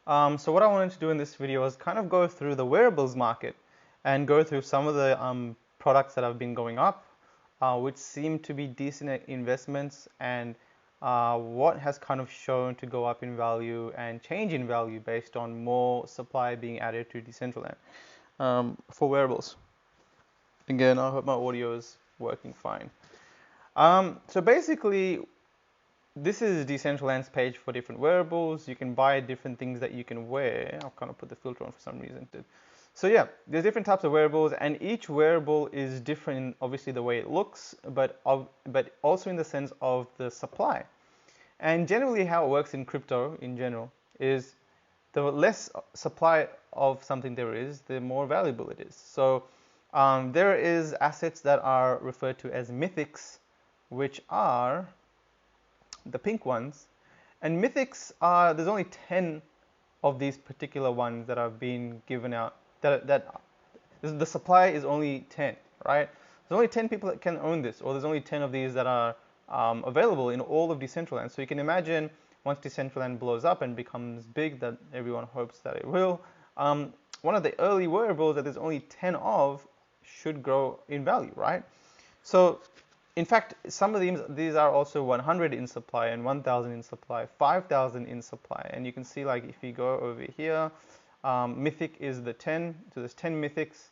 So what I wanted to do in this video is kind of go through the wearables market and go through some of the products that have been going up, which seem to be decent investments, and what has kind of shown to go up in value and change in value based on more supply being added to Decentraland for wearables. Again, I hope my audio is working fine. So basically, this is Decentraland's page for different wearables. You can buy different things that you can wear. I'll kind of put the filter on for some reason. So yeah, there's different types of wearables, and each wearable is different in obviously the way it looks, but also in the sense of the supply. And generally how it works in crypto in general is the less supply of something there is, the more valuable it is. So there is assets that are referred to as mythics, which are the pink ones. And mythics are, there's only 10 of these particular ones that have been given out. The supply is only 10, right? There's only 10 people that can own this, or there's only 10 of these that are available in all of Decentraland. So you can imagine once Decentraland blows up and becomes big, that everyone hopes that it will, one of the early wearables that there's only 10 of should grow in value, right? So in fact, some of these are also 100 in supply and 1,000 in supply, 5,000 in supply. And you can see, like, if you go over here, Mythic is the 10, so there's 10 Mythics.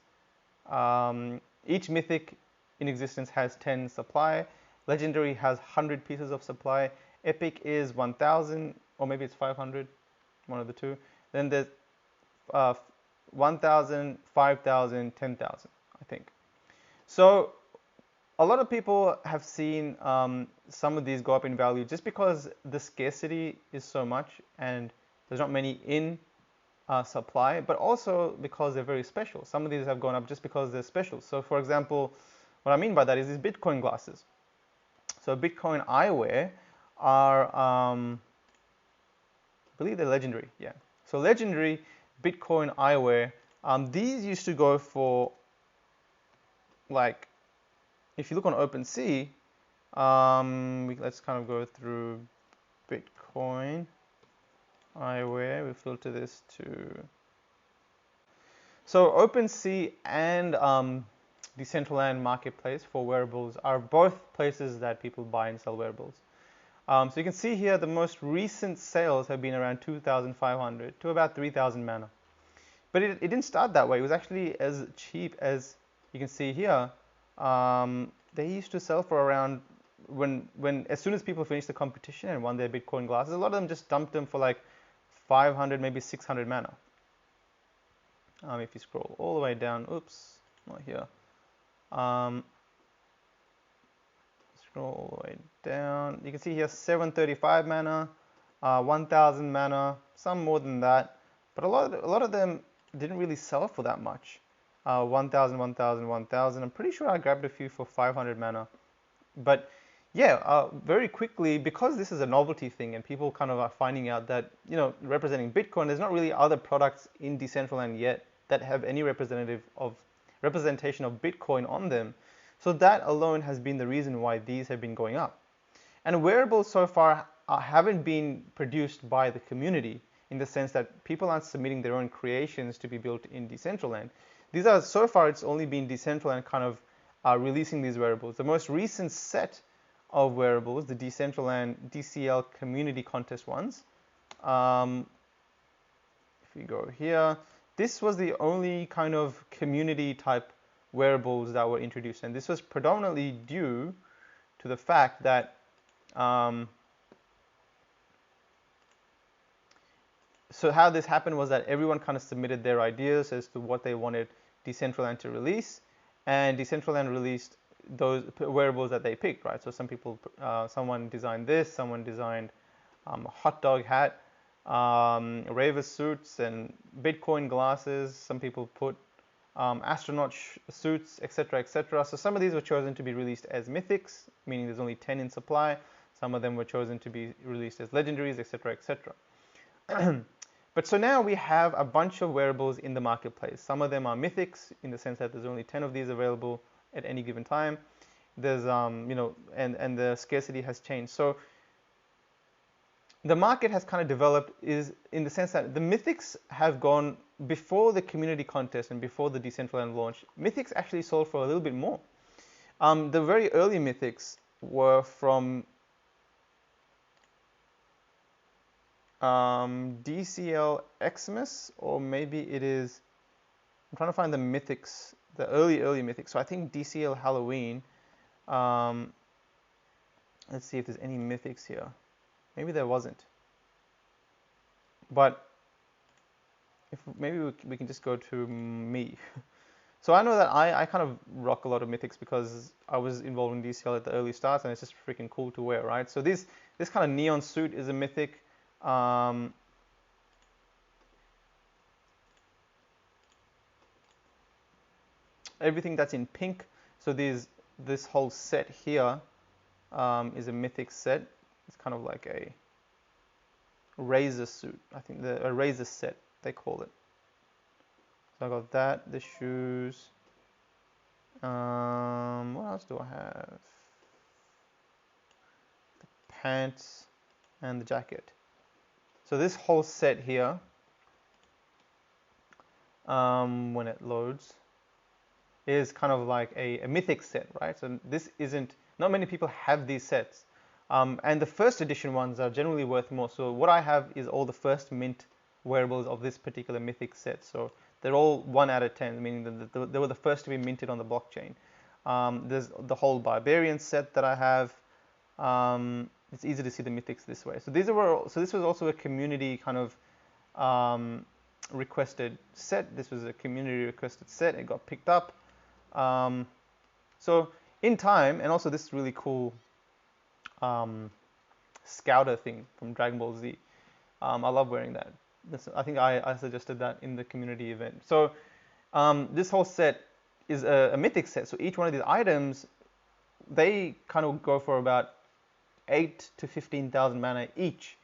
Each Mythic in existence has 10 supply. Legendary has 100 pieces of supply. Epic is 1,000, or maybe it's 500, one of the two. Then there's 1,000, 5,000, 10,000, I think. So a lot of people have seen some of these go up in value just because the scarcity is so much and there's not many in supply, but also because they're very special. Some of these have gone up just because they're special. So for example, what I mean by that is these Bitcoin glasses. So Bitcoin eyewear are, I believe they're legendary, yeah. So legendary Bitcoin eyewear, these used to go for, like, if you look on OpenSea, let's kind of go through Bitcoin eyewear. We filter this to. So OpenSea and Decentraland Marketplace for wearables are both places that people buy and sell wearables. So you can see here the most recent sales have been around 2,500 to about 3,000 mana. But it didn't start that way. It was actually as cheap as you can see here. They used to sell for around, as soon as people finished the competition and won their Bitcoin glasses, a lot of them just dumped them for like 500, maybe 600 mana. If you scroll all the way down, oops, not here. Scroll all the way down. You can see here 735 mana, 1,000 mana, some more than that, but a lot of them didn't really sell for that much. 1,000, 1,000, 1,000. I'm pretty sure I grabbed a few for 500 mana. But yeah, very quickly, because this is a novelty thing and people kind of are finding out that, representing Bitcoin, there's not really other products in Decentraland yet that have any representation of Bitcoin on them. So that alone has been the reason why these have been going up. And wearables so far haven't been produced by the community, in the sense that people aren't submitting their own creations to be built in Decentraland. These are, so far, it's only been Decentraland kind of releasing these wearables. The most recent set of wearables, the Decentraland DCL community contest ones, if you go here, this was the only kind of community type wearables that were introduced. And this was predominantly due to the fact that so how this happened was that everyone kind of submitted their ideas as to what they wanted Decentraland to release, and Decentraland released those wearables that they picked, right? So someone designed this, someone designed a hot dog hat, raver suits, and Bitcoin glasses. Some people put astronaut suits, etc., etc. So some of these were chosen to be released as mythics, meaning there's only 10 in supply. Some of them were chosen to be released as legendaries, etc., etc. But so now we have a bunch of wearables in the marketplace. Some of them are mythics, in the sense that there's only 10 of these available at any given time. There's and the scarcity has changed. So the market has kind of developed is in the sense that the Mythics have gone before the community contest and before the Decentraland launch. Mythics actually sold for a little bit more. The very early Mythics were from DCL Xmas, or maybe it is. I'm trying to find the Mythics, the early Mythics. So I think DCL Halloween. Let's see if there's any Mythics here. Maybe there wasn't. But if maybe we can just go to me. So I know that I kind of rock a lot of Mythics because I was involved in DCL at the early starts, and it's just freaking cool to wear, right? So this kind of neon suit is a Mythic. Everything that's in pink. So this whole set here is a Mythic set. It's kind of like a razor suit. I think a razor set they call it. So I got that, the shoes. What else do I have? The pants and the jacket. So this whole set here, when it loads, is kind of like a Mythic set, right? So this isn't, not many people have these sets. And the first edition ones are generally worth more. So what I have is all the first mint wearables of this particular Mythic set. So they're all 1 out of 10, meaning that they were the first to be minted on the blockchain. There's the whole Barbarian set that I have. It's easy to see the Mythics this way. So this was also a community kind of requested set. This was a community requested set. It got picked up. So in time, and also this really cool Scouter thing from Dragon Ball Z. I love wearing that. I think I suggested that in the community event. So this whole set is a Mythic set. So each one of these items, they kind of go for about 8 to 15,000 mana each.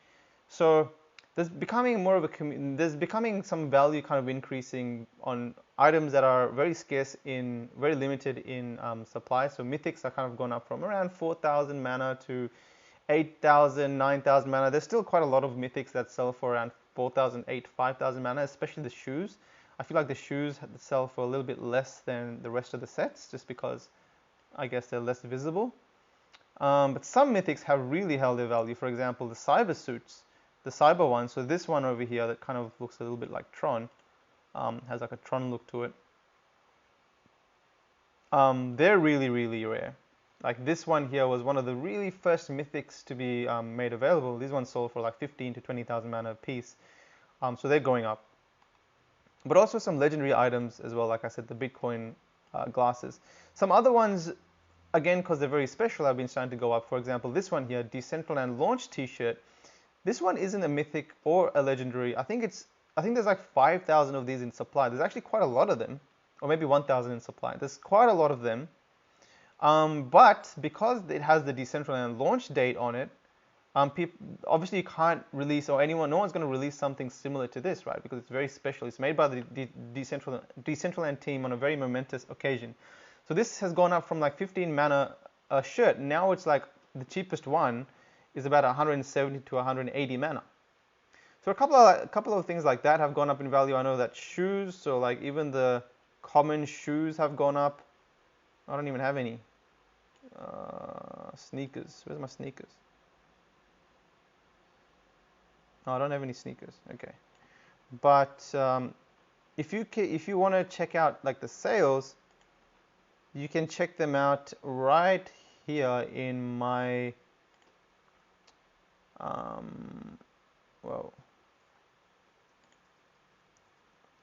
So there's becoming more of there's becoming some value kind of increasing on items that are very scarce very limited in supply. So Mythics are kind of gone up from around 4,000 mana to 8,000, 9,000 mana. There's still quite a lot of Mythics that sell for around 4,000, 8,000, 5,000 mana, especially the shoes. I feel like the shoes sell for a little bit less than the rest of the sets, just because I guess they're less visible. But some Mythics have really held their value. For example, the Cyber suits, the Cyber one. So this one over here that kind of looks a little bit like Tron, has like a Tron look to it. They're really, really rare. Like this one here was one of the really first Mythics to be made available. These ones sold for like 15 to 20,000 mana a piece. So they're going up. But also some legendary items as well, like I said, the Bitcoin glasses. Some other ones, again, because they're very special, have been starting to go up. For example, this one here, Decentraland launch t-shirt. This one isn't a Mythic or a legendary. I think there's like 5,000 of these in supply. There's actually quite a lot of them, or maybe 1,000 in supply. There's quite a lot of them. But because it has the Decentraland launch date on it, people obviously you can't release, or no one's going to release something similar to this, right? Because it's very special. It's made by the Decentraland team on a very momentous occasion. So this has gone up from like 15 mana a shirt. Now it's like the cheapest one is about 170 to 180 mana. So a couple of things like that have gone up in value. I know that shoes, so like even the common shoes have gone up. I don't even have any. Sneakers. Where's my sneakers? No, I don't have any sneakers. Okay. But if you want to check out like the sales, you can check them out right here in my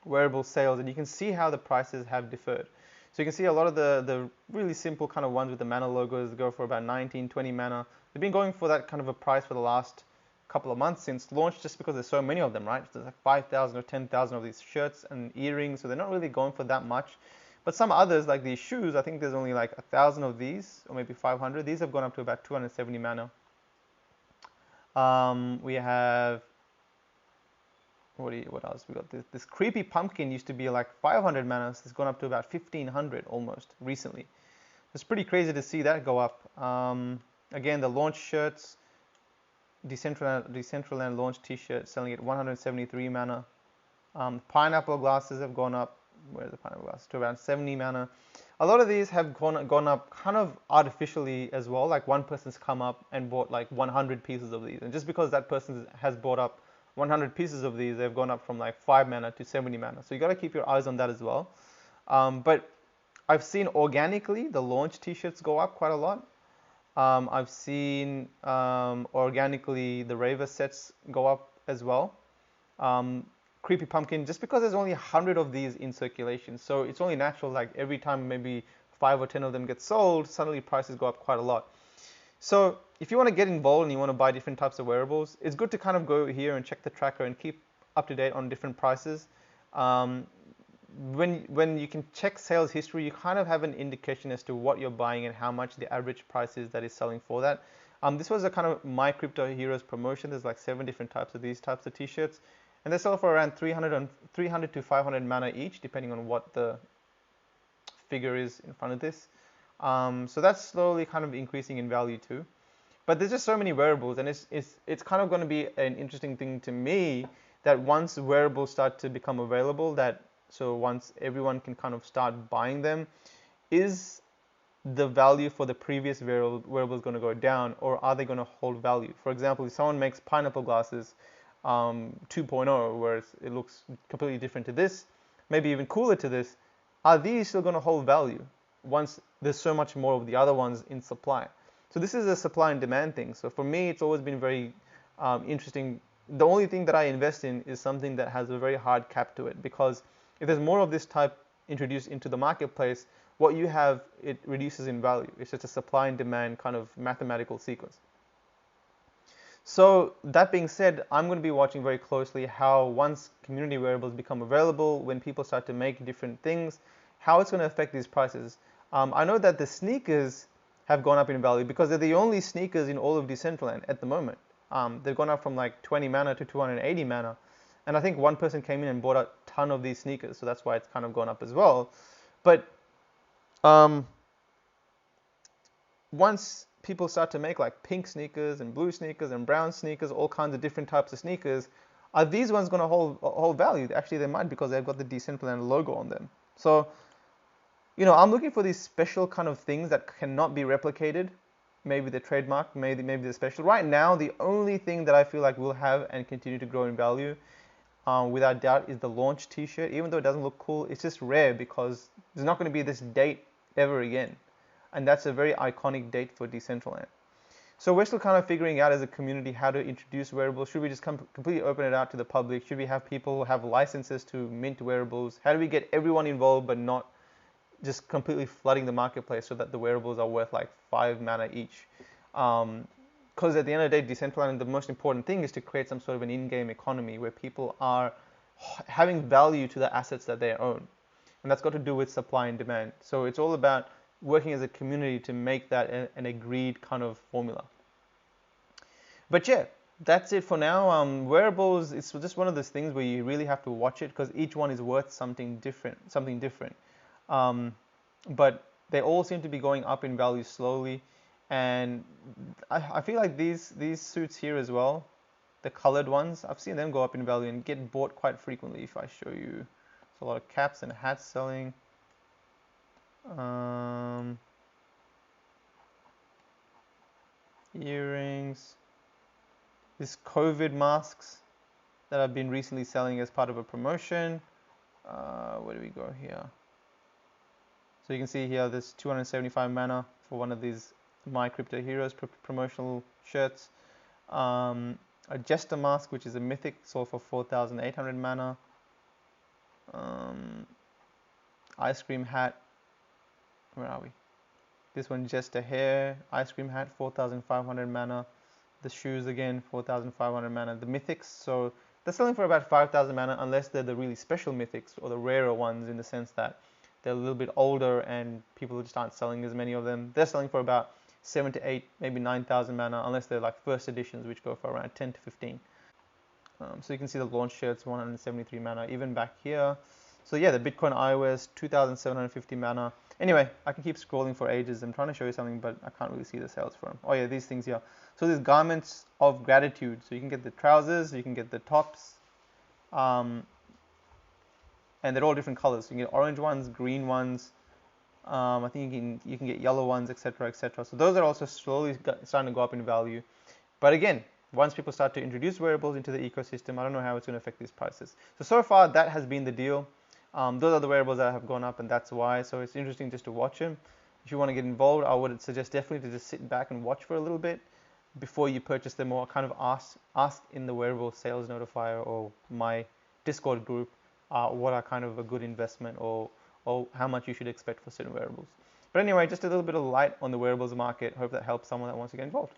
wearable sales, and you can see how the prices have differed. So you can see a lot of the really simple kind of ones with the mana logos go for about 19, 20 mana. They've been going for that kind of a price for the last couple of months since launch, just because there's so many of them, right? There's like 5,000 or 10,000 of these shirts and earrings, so they're not really going for that much. But some others, like these shoes, I think there's only like 1,000 of these, or maybe 500. These have gone up to about 270 mana. We have, what else? We got this creepy pumpkin used to be like 500 mana. It's gone up to about 1,500 almost recently. It's pretty crazy to see that go up. Again, the launch shirts, Decentraland launch T-shirt selling at 173 mana. Pineapple glasses have gone up. Where's the pineapple glass? To around 70 mana. A lot of these have gone up kind of artificially as well. Like one person's come up and bought like 100 pieces of these, and just because that person has bought up 100 pieces of these, they've gone up from like 5 mana to 70 mana. So you got to keep your eyes on that as well. But I've seen organically the launch T-shirts go up quite a lot. I've seen organically the Raver sets go up as well. Creepy Pumpkin, just because there's only 100 of these in circulation, so it's only natural, like every time maybe 5 or 10 of them get sold, suddenly prices go up quite a lot. So if you want to get involved and you want to buy different types of wearables, it's good to kind of go here and check the tracker and keep up to date on different prices. When you can check sales history, you kind of have an indication as to what you're buying and how much the average price is that is selling for that. This was a kind of My Crypto Heroes promotion. There's like 7 different types of these types of T-shirts. And they sell for around 300 to 500 mana each, depending on what the figure is in front of this. So that's slowly kind of increasing in value too. But there's just so many wearables, and it's kind of going to be an interesting thing to me that once wearables start to become available, so once everyone can kind of start buying them, is the value for the previous wearables going to go down, or are they going to hold value? For example, if someone makes pineapple glasses 2.0, where it looks completely different to this, maybe even cooler to this, are these still going to hold value once there's so much more of the other ones in supply? So this is a supply and demand thing. So for me, it's always been very interesting. The only thing that I invest in is something that has a very hard cap to it, because if there's more of this type introduced into the marketplace, what you have, it reduces in value. It's just a supply and demand kind of mathematical sequence. So that being said, I'm going to be watching very closely how once community wearables become available, when people start to make different things, how it's going to affect these prices. I know that the sneakers have gone up in value because they're the only sneakers in all of Decentraland at the moment. They've gone up from like 20 mana to 280 mana. And I think one person came in and bought a ton of these sneakers, so that's why it's kind of gone up as well. But once people start to make like pink sneakers and blue sneakers and brown sneakers, all kinds of different types of sneakers, are these ones going to hold value? Actually, they might, because they've got the Decentraland logo on them. So, I'm looking for these special kind of things that cannot be replicated. Maybe the trademark, maybe the special. Right now, the only thing that I feel like will have and continue to grow in value, without doubt, is the launch T-shirt. Even though it doesn't look cool, it's just rare because there's not going to be this date ever again. And that's a very iconic date for Decentraland. So we're still kind of figuring out as a community how to introduce wearables. Should we just completely open it out to the public? Should we have people have licenses to mint wearables? How do we get everyone involved but not just completely flooding the marketplace so that the wearables are worth like 5 mana each? Because at the end of the day, Decentraland, the most important thing is to create some sort of an in-game economy where people are having value to the assets that they own. And that's got to do with supply and demand. So it's all about working as a community to make that an agreed kind of formula. But yeah, that's it for now. Wearables, it's just one of those things where you really have to watch it because each one is worth something different. But they all seem to be going up in value slowly, and I feel like these suits here as well, the colored ones, I've seen them go up in value and get bought quite frequently. If I show you, there's a lot of caps and hats selling. Earrings, these COVID masks that I've been recently selling as part of a promotion. Where do we go here? So you can see here there's 275 mana for one of these My Crypto Heroes promotional shirts. A Jester mask, which is a Mythic, sold for 4,800 mana. Ice cream hat. Where are we? This one, Jester hair, ice cream hat, 4,500 mana. The shoes again, 4,500 mana. The Mythics, so they're selling for about 5,000 mana unless they're the really special Mythics or the rarer ones, in the sense that they're a little bit older and people just aren't selling as many of them. They're selling for about 7 to 8, maybe 9,000 mana, unless they're like first editions, which go for around 10 to 15. So you can see the launch shirts, 173 mana, even back here. So yeah, the Bitcoin iOS, 2,750 mana. Anyway, I can keep scrolling for ages. I'm trying to show you something, but I can't really see the sales for them. Oh yeah, these things here. So these garments of gratitude. So you can get the trousers, you can get the tops, and they're all different colors. You can get orange ones, green ones. I think you can get yellow ones, etc., etc. So those are also slowly starting to go up in value. But again, once people start to introduce wearables into the ecosystem, I don't know how it's going to affect these prices. So far, that has been the deal. Those are the wearables that have gone up, and that's why. So it's interesting just to watch them. If you want to get involved, I would suggest definitely to just sit back and watch for a little bit before you purchase them, or kind of ask in the wearable sales notifier or my Discord group what are kind of a good investment, or how much you should expect for certain wearables. But anyway, just a little bit of light on the wearables market. Hope that helps someone that wants to get involved.